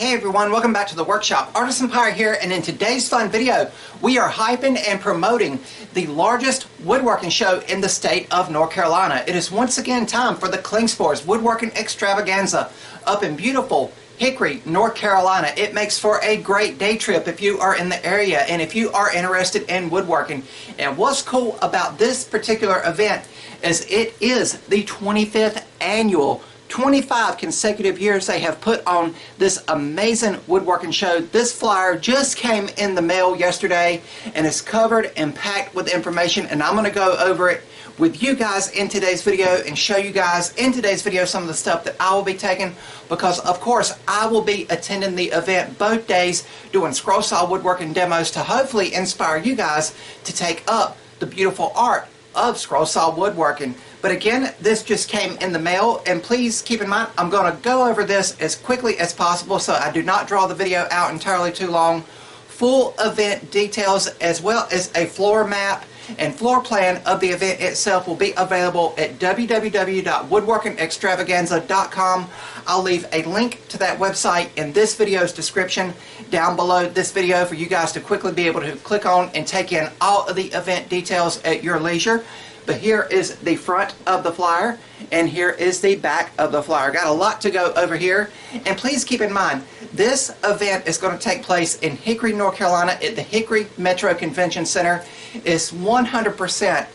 Hey everyone, welcome back to the workshop. Artisan Pirate here, and in today's fun video, we are hyping and promoting the largest woodworking show in the state of North Carolina. It is once again time for the Klingspor's Woodworking Extravaganza up in beautiful Hickory, North Carolina. It makes for a great day trip if you are in the area and if you are interested in woodworking. And what's cool about this particular event is it is the 25th annual. 25 consecutive years they have put on this amazing woodworking show. This flyer just came in the mail yesterday and is covered and packed with information, and I'm going to go over it with you guys in today's video and show you guys in today's video some of the stuff that I will be taking, because of course I will be attending the event both days doing scroll saw woodworking demos to hopefully inspire you guys to take up the beautiful art of scroll saw woodworking. But again, this just came in the mail, and please keep in mind I'm going to go over this as quickly as possible so I do not draw the video out entirely too long. Full event details as well as a floor map and floor plan of the event itself will be available at www.woodworkingextravaganza.com. I'll leave a link to that website in this video's description down below this video for you guys to quickly be able to click on and take in all of the event details at your leisure. But here is the front of the flyer, and here is the back of the flyer. Got a lot to go over here, and please keep in mind this event is going to take place in Hickory, North Carolina at the Hickory Metro Convention Center. It's 100%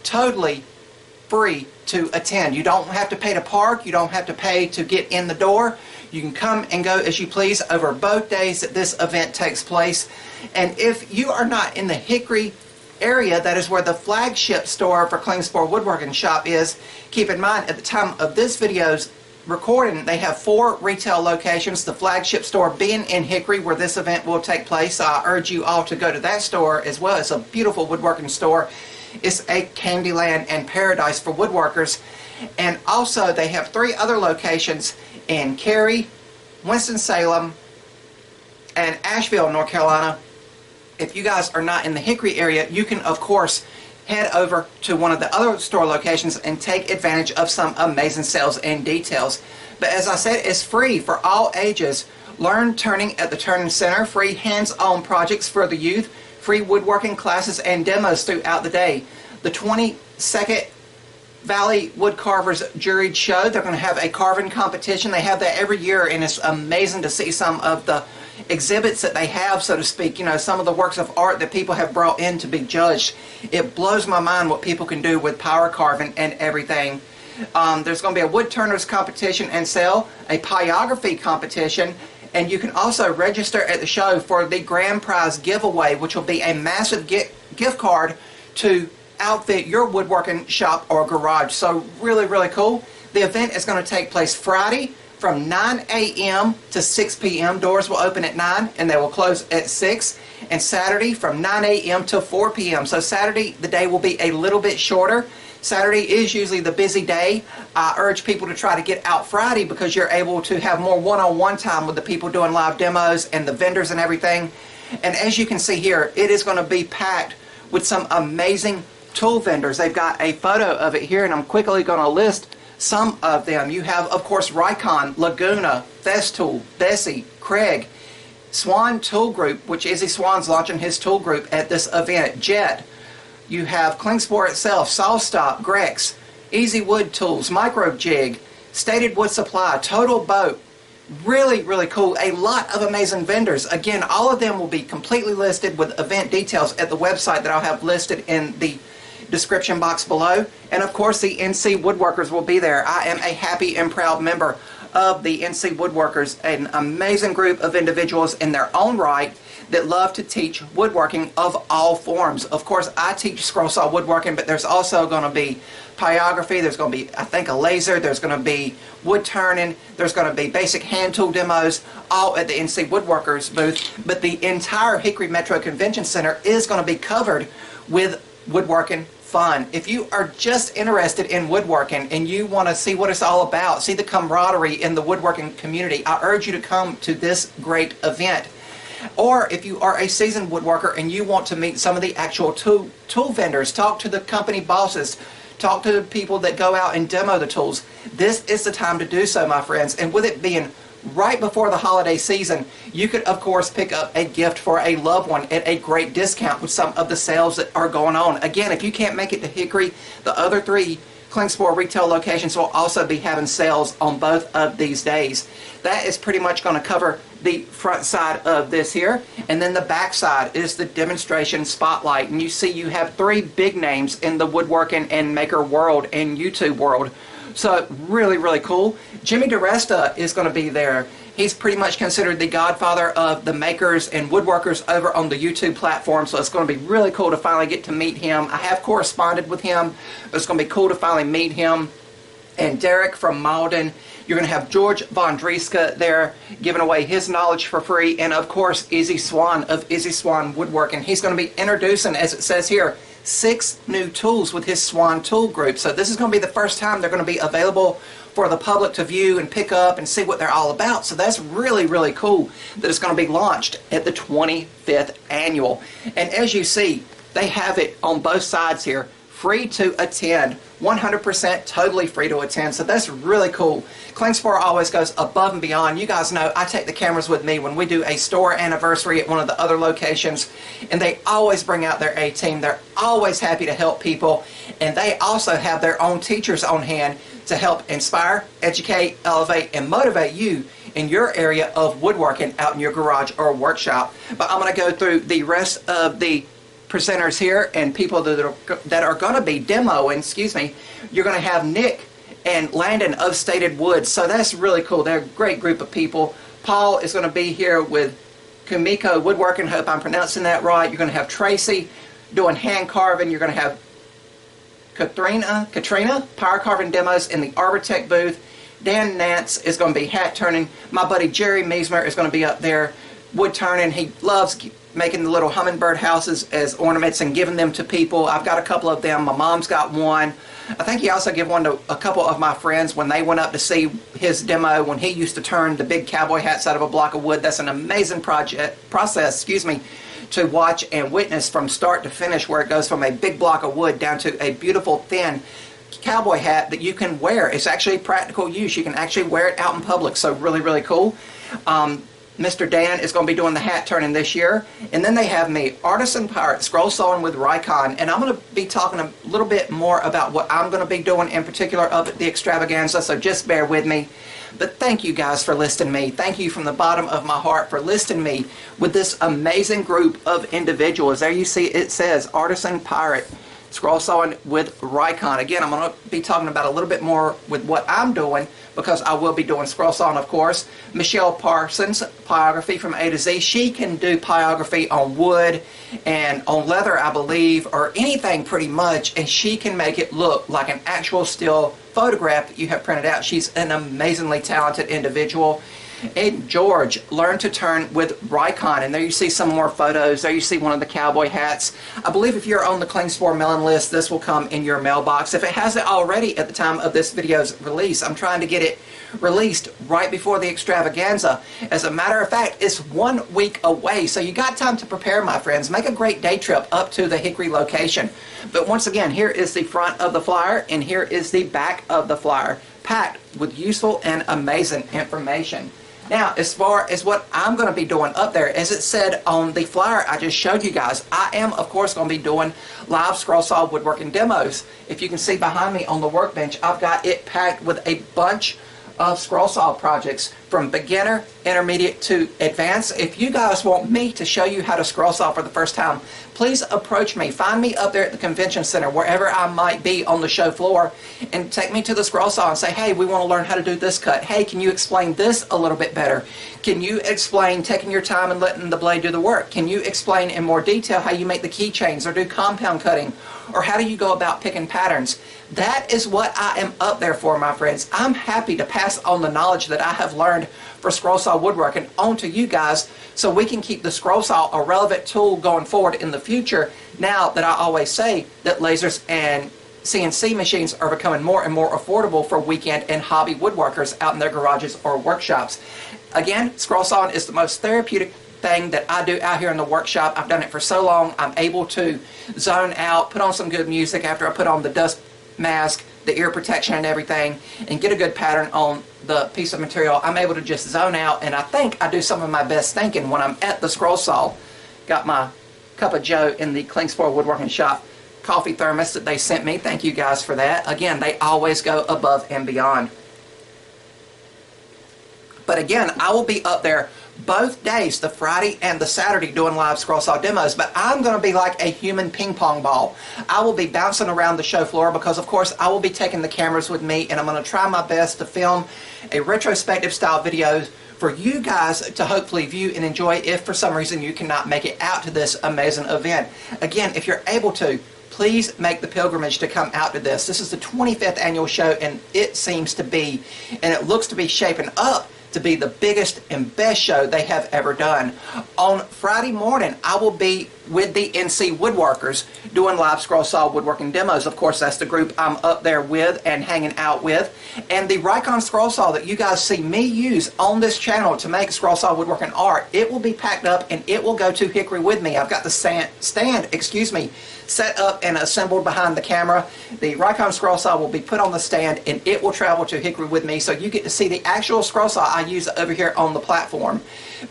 totally free to attend. You don't have to pay to park. You don't have to pay to get in the door. You can come and go as you please over both days that this event takes place. And if you are not in the Hickory area, that is where the flagship store for Klingspor Woodworking Shop is. Keep in mind, at the time of this video's recording, they have 4 retail locations, the flagship store being in Hickory where this event will take place. So I urge you all to go to that store as well. It's a beautiful woodworking store. It's a candyland and paradise for woodworkers. And also they have 3 other locations in Cary, Winston-Salem, and Asheville, North Carolina. If you guys are not in the Hickory area, you can of course head over to one of the other store locations and take advantage of some amazing sales and details. But as I said, it's free for all ages. Learn turning at the Turning Center, free hands-on projects for the youth, free woodworking classes and demos throughout the day. The 22nd Valley Woodcarvers Juried Show, they're going to have a carving competition. They have that every year, and it's amazing to see some of the exhibits that they have, so to speak, you know, some of the works of art that people have brought in to be judged. It blows my mind what people can do with power carving and everything. There's going to be a wood turners competition and sale, a pyrography competition, and you can also register at the show for the grand prize giveaway, which will be a massive gift card to outfit your woodworking shop or garage. So really, really cool. The event is going to take place Friday from 9 a.m. to 6 p.m. Doors will open at 9 and they will close at 6. And Saturday from 9 a.m. to 4 p.m. So Saturday, the day will be a little bit shorter. Saturday is usually the busy day. I urge people to try to get out Friday because you're able to have more one-on-one time with the people doing live demos and the vendors and everything. And as you can see here, it is going to be packed with some amazing tool vendors. They've got a photo of it here, and I'm quickly going to list some of them. You have, of course, Rikon, Laguna, Festool, Bessie, Craig, Swan Tool Group, which Izzy Swan's launching his tool group at this event, Jet. You have Klingspor itself, Sawstop, Grex, Easy Wood Tools, Micro Jig, Stated Wood Supply, Total Boat. Really, really cool. A lot of amazing vendors. Again, all of them will be completely listed with event details at the website that I'll have listed in the description box below. And of course the NC Woodworkers will be there. I am a happy and proud member of the NC Woodworkers, an amazing group of individuals in their own right that love to teach woodworking of all forms. Of course I teach scroll saw woodworking, but there's also going to be pyrography, there's going to be, I think, a laser, there's going to be wood turning, there's going to be basic hand tool demos, all at the NC Woodworkers booth. But the entire Hickory Metro Convention Center is going to be covered with woodworking fun. If you are just interested in woodworking and you want to see what it's all about, see the camaraderie in the woodworking community, I urge you to come to this great event. Or if you are a seasoned woodworker and you want to meet some of the actual tool vendors, talk to the company bosses, talk to the people that go out and demo the tools, this is the time to do so, my friends. And with it being right before the holiday season, you could of course pick up a gift for a loved one at a great discount with some of the sales that are going on. Again, if you can't make it to Hickory, the other 3 Klingspor retail locations will also be having sales on both of these days. That is pretty much going to cover the front side of this here, and then the back side is the demonstration spotlight. And you see you have 3 big names in the woodworking and maker world and YouTube world. So really, really cool. Jimmy DiResta is going to be there. He's pretty much considered the godfather of the makers and woodworkers over on the YouTube platform, so it's going to be really cool to finally get to meet him. I have corresponded with him, but it's going to be cool to finally meet him. And Derek from Malden. You're going to have George Von Drieska there giving away his knowledge for free. And of course, Izzy Swan of Izzy Swan Woodworking. He's going to be introducing, as it says here, 6 new tools with his Swan tool group. So this is going to be the first time they're going to be available for the public to view and pick up and see what they're all about. So that's really, really cool that it's going to be launched at the 25th annual. And as you see, they have it on both sides here. Free to attend, 100% totally free to attend, so that's really cool. Klingspor always goes above and beyond. You guys know I take the cameras with me when we do a store anniversary at one of the other locations, and they always bring out their A-team. They're always happy to help people, and they also have their own teachers on hand to help inspire, educate, elevate, and motivate you in your area of woodworking out in your garage or workshop. But I'm going to go through the rest of the presenters here and people that are going to be demoing. You're going to have Nick and Landon of Stated Woods, so that's really cool. They're a great group of people. Paul is going to be here with Kumiko Woodworking, hope I'm pronouncing that right. You're going to have Tracy doing hand carving. You're going to have Katrina power carving demos in the Arbortech booth. Dan Nance is going to be hat turning. My buddy Jerry Meismer is going to be up there wood turning. He loves making the little hummingbird houses as ornaments and giving them to people. I've got a couple of them. My mom's got one. I think he also gave one to a couple of my friends when they went up to see his demo when he used to turn the big cowboy hats out of a block of wood. That's an amazing process, to watch and witness from start to finish, where it goes from a big block of wood down to a beautiful thin cowboy hat that you can wear. It's actually practical use. You can actually wear it out in public, so really, really cool. Mr. Dan is going to be doing the hat turning this year. And then they have me, Artisan Pirate, scroll sawing with Rikon. And I'm going to be talking a little bit more about what I'm going to be doing in particular up at the Extravaganza, so just bear with me. But thank you guys for listing me. Thank you from the bottom of my heart for listing me with this amazing group of individuals. There you see it says Artisan Pirate, scroll sawing with Rikon. Again, I'm going to be talking about a little bit more with what I'm doing, because I will be doing scroll sawing, of course. Michelle Parsons, Pyography from A to Z. She can do pyography on wood and on leather, I believe, or anything pretty much, and she can make it look like an actual still photograph that you have printed out. She's an amazingly talented individual. And George, Learn to Turn with Rikon. And there you see some more photos. There you see one of the cowboy hats. I believe if you're on the Klingspor mailing list, this will come in your mailbox. If it hasn't already at the time of this video's release, I'm trying to get it released right before the Extravaganza. As a matter of fact, it's 1 week away, so you got time to prepare, my friends. Make a great day trip up to the Hickory location. But once again, here is the front of the flyer, and here is the back of the flyer, packed with useful and amazing information. Now, as far as what I'm going to be doing up there, as it said on the flyer I just showed you guys, I am, of course, going to be doing live scroll saw woodworking demos. If you can see behind me on the workbench, I've got it packed with a bunch of scroll saw projects from beginner, intermediate to advanced. If you guys want me to show you how to scroll saw for the first time, please approach me. Find me up there at the convention center, wherever I might be on the show floor, and take me to the scroll saw and say, hey, we want to learn how to do this cut. Hey, can you explain this a little bit better? Can you explain taking your time and letting the blade do the work? Can you explain in more detail how you make the keychains or do compound cutting? Or how do you go about picking patterns? That is what I am up there for, my friends. I'm happy to pass on the knowledge that I have learned for scroll saw woodworking onto you guys, so we can keep the scroll saw a relevant tool going forward in the future, now that I always say that lasers and CNC machines are becoming more and more affordable for weekend and hobby woodworkers out in their garages or workshops. Again, scroll sawing is the most therapeutic thing that I do out here in the workshop. I've done it for so long, I'm able to zone out, put on some good music after I put on the dust mask, the ear protection and everything, and get a good pattern on the piece of material, I'm able to just zone out, and I think I do some of my best thinking when I'm at the scroll saw. Got my cup of joe in the Klingspor Woodworking Shop coffee thermos that they sent me. Thank you guys for that. Again, they always go above and beyond. But again, I will be up there both days, the Friday and the Saturday, doing live scroll saw demos. But I'm going to be like a human ping pong ball. I will be bouncing around the show floor because, of course, I will be taking the cameras with me, and I'm going to try my best to film a retrospective style video for you guys to hopefully view and enjoy if for some reason you cannot make it out to this amazing event. Again, if you're able to, please make the pilgrimage to come out to this. This is the 25th annual show, and it seems to be, and it looks to be shaping up to be the biggest and best show they have ever done. On Friday morning, I will be with the NC Woodworkers doing live scroll saw woodworking demos. Of course, that's the group I'm up there with and hanging out with. And the Rikon scroll saw that you guys see me use on this channel to make scroll saw woodworking art, it will be packed up and it will go to Hickory with me. I've got the stand, set up and assembled behind the camera. The Rikon scroll saw will be put on the stand and it will travel to Hickory with me, so you get to see the actual scroll saw I use over here on the platform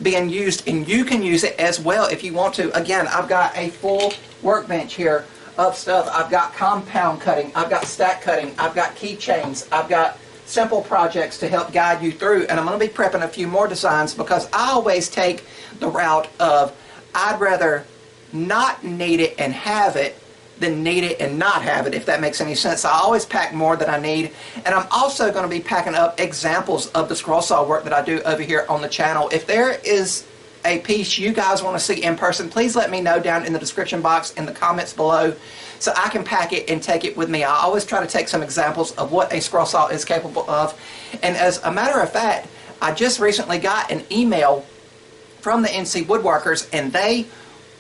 being used, and you can use it as well if you want to. Again, I've got a full workbench here of stuff. I've got compound cutting, I've got stack cutting, I've got keychains, I've got simple projects to help guide you through, and I'm going to be prepping a few more designs because I always take the route of I'd rather not need it and have it than need it and not have it, if that makes any sense. I always pack more than I need, and I'm also going to be packing up examples of the scroll saw work that I do over here on the channel. If there is a piece you guys want to see in person, please let me know down in the description box in the comments below so I can pack it and take it with me. I always try to take some examples of what a scroll saw is capable of. And as a matter of fact, I just recently got an email from the NC Woodworkers, and they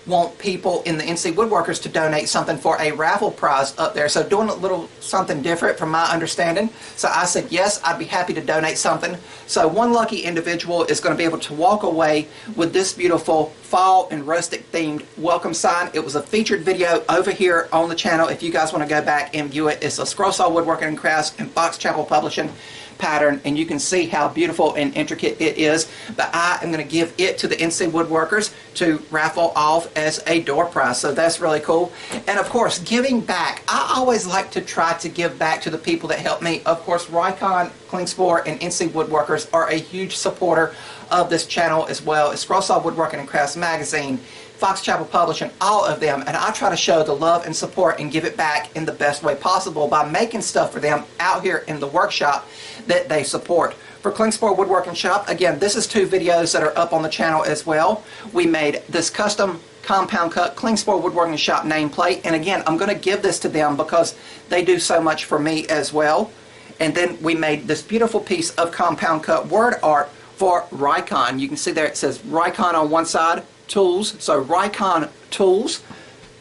want people in the NC Woodworkers to donate something for a raffle prize up there. So doing a little something different from my understanding. So I said, yes, I'd be happy to donate something. So one lucky individual is going to be able to walk away with this beautiful fall and rustic themed welcome sign. It was a featured video over here on the channel. If you guys want to go back and view it, it's a scroll saw woodworking and crafts and Fox Chapel Publishing pattern, and you can see how beautiful and intricate it is. But I am going to give it to the NC Woodworkers to raffle off as a door prize, so that's really cool. And of course, giving back, I always like to try to give back to the people that help me. Of course, Rikon, Klingspor, and NC Woodworkers are a huge supporter of this channel as well as Scroll Saw Woodworking and Crafts Magazine, Fox Chapel Publishing, all of them, and I try to show the love and support and give it back in the best way possible by making stuff for them out here in the workshop that they support. For Klingspor Woodworking Shop, again, this is 2 videos that are up on the channel as well. We made this custom compound cut Klingspor Woodworking Shop nameplate, and again, I'm going to give this to them because they do so much for me as well. And then we made this beautiful piece of compound cut word art for Rikon. You can see there it says Rikon on one side, tools, so Rikon tools,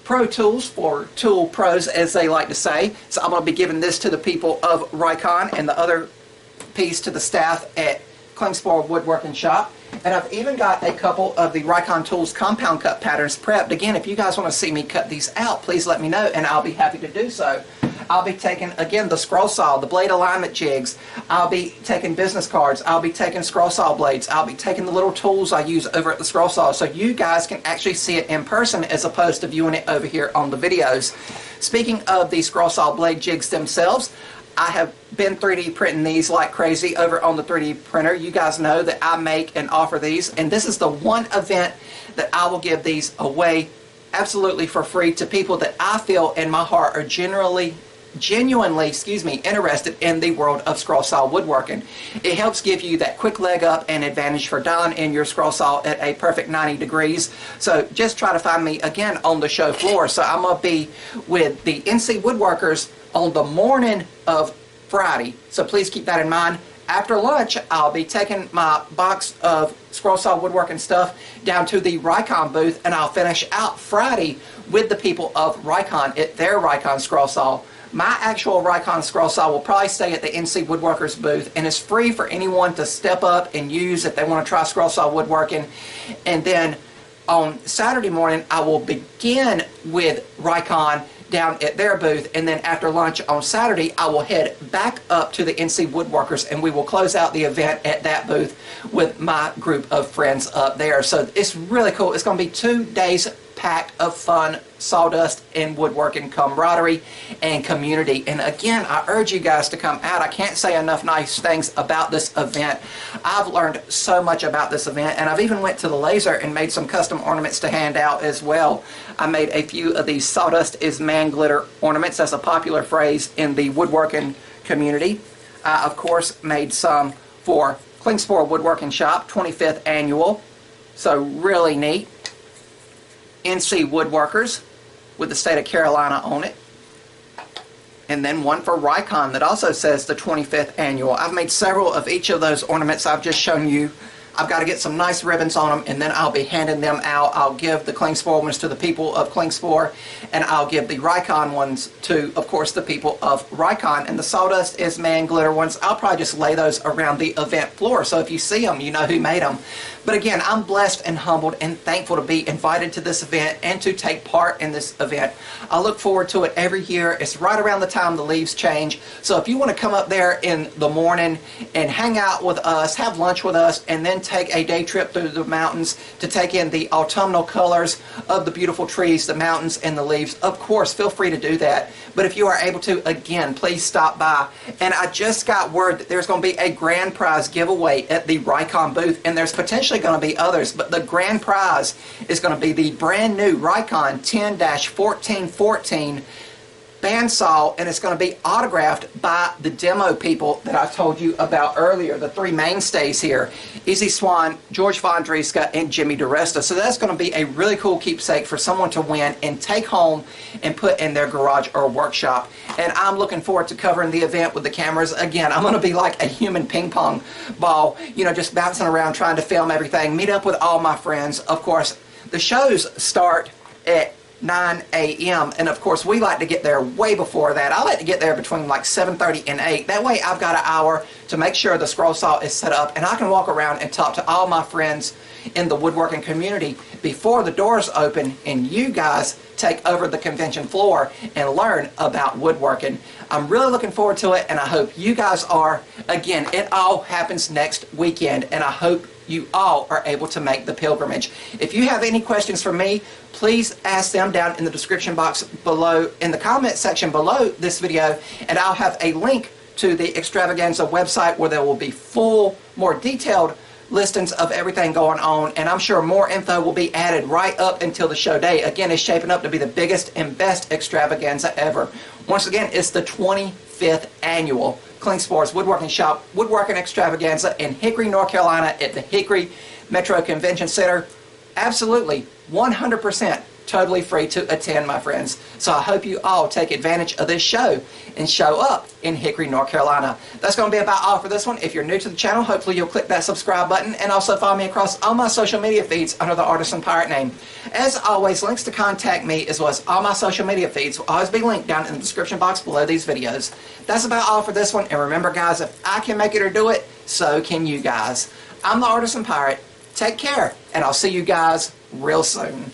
pro tools for tool pros as they like to say. So I'm going to be giving this to the people of Rikon and the other piece to the staff at Klingspor Woodworking Shop. And I've even got a couple of the Rikon Tools compound cut patterns prepped. Again, if you guys want to see me cut these out, please let me know and I'll be happy to do so. I'll be taking, again, the scroll saw, the blade alignment jigs. I'll be taking business cards. I'll be taking scroll saw blades. I'll be taking the little tools I use over at the scroll saw so you guys can actually see it in person as opposed to viewing it over here on the videos. Speaking of the scroll saw blade jigs themselves, I have been 3D printing these like crazy over on the 3D printer. You guys know that I make and offer these, and this is the one event that I will give these away absolutely for free to people that I feel in my heart are genuinely interested in the world of scroll saw woodworking. It helps give you that quick leg up and advantage for dialing in your scroll saw at a perfect 90 degrees. So just try to find me again on the show floor. So I'm going to be with the NC Woodworkers on the morning of Friday. So please keep that in mind. After lunch, I'll be taking my box of scroll saw woodworking stuff down to the Rikon booth, and I'll finish out Friday with the people of Rikon at their Rikon scroll saw. My actual Rikon scroll saw will probably stay at the NC Woodworkers booth, and it's free for anyone to step up and use if they want to try scroll saw woodworking. And then on Saturday morning, I will begin with Rikon down at their booth, and then after lunch on Saturday, I will head back up to the NC Woodworkers, and we will close out the event at that booth with my group of friends up there. So it's really cool. It's going to be 2 days packed of fun, sawdust, and woodworking camaraderie and community. And again, I urge you guys to come out. I can't say enough nice things about this event. I've learned so much about this event, and I've even went to the laser and made some custom ornaments to hand out as well. I made a few of these sawdust is man glitter ornaments. That's a popular phrase in the woodworking community. I, of course, made some for Klingspor Woodworking Shop, 25th annual. So really neat. NC Woodworkers with the state of Carolina on it. And then one for Rycon that also says the 25th annual. I've made several of each of those ornaments I've just shown you. I've got to get some nice ribbons on them, and then I'll be handing them out. I'll give the Klingspor ones to the people of Klingspor, and I'll give the Rycon ones to, of course, the people of Rycon. And the sawdust is man glitter ones, I'll probably just lay those around the event floor, so if you see them, you know who made them. But again, I'm blessed and humbled and thankful to be invited to this event and to take part in this event. I look forward to it every year. It's right around the time the leaves change. So if you want to come up there in the morning and hang out with us, have lunch with us, and then take a day trip through the mountains to take in the autumnal colors of the beautiful trees, the mountains, and the leaves, of course, feel free to do that. But if you are able to, again, please stop by. And I just got word that there's going to be a grand prize giveaway at the Rycon booth, and there's potentially going to be others, but the grand prize is going to be the brand new Rycon 10-1414 bandsaw, and it's going to be autographed by the demo people that I told you about earlier, the 3 mainstays here, Izzy Swan, George Von Drieska, and Jimmy DeResta. So that's going to be a really cool keepsake for someone to win and take home and put in their garage or workshop. And I'm looking forward to covering the event with the cameras. Again, I'm going to be like a human ping pong ball, you know, just bouncing around trying to film everything, meet up with all my friends. Of course, the shows start at 9 a.m. and of course we like to get there way before that. I like to get there between like 7:30 and 8. That way I've got an hour to make sure the scroll saw is set up, and I can walk around and talk to all my friends in the woodworking community before the doors open and you guys take over the convention floor and learn about woodworking. I'm really looking forward to it, and I hope you guys are. Again, it all happens next weekend, and I hope you all are able to make the pilgrimage. If you have any questions for me, please ask them down in the description box below, in the comment section below this video, and I'll have a link to the Extravaganza website where there will be full, more detailed listings of everything going on, and I'm sure more info will be added right up until the show day. Again, it's shaping up to be the biggest and best extravaganza ever. Once again, it's the 25th annual Klingspor's Woodworking Shop, Woodworking Extravaganza in Hickory, North Carolina at the Hickory Metro Convention Center. Absolutely, 100% totally free to attend, my friends. So I hope you all take advantage of this show and show up in Hickory, North Carolina. That's going to be about all for this one. If you're new to the channel, hopefully you'll click that subscribe button and also follow me across all my social media feeds under the Artisan Pirate name. As always, links to contact me as well as all my social media feeds will always be linked down in the description box below these videos. That's about all for this one. And remember, guys, if I can make it or do it, so can you guys. I'm the Artisan Pirate. Take care, and I'll see you guys real soon.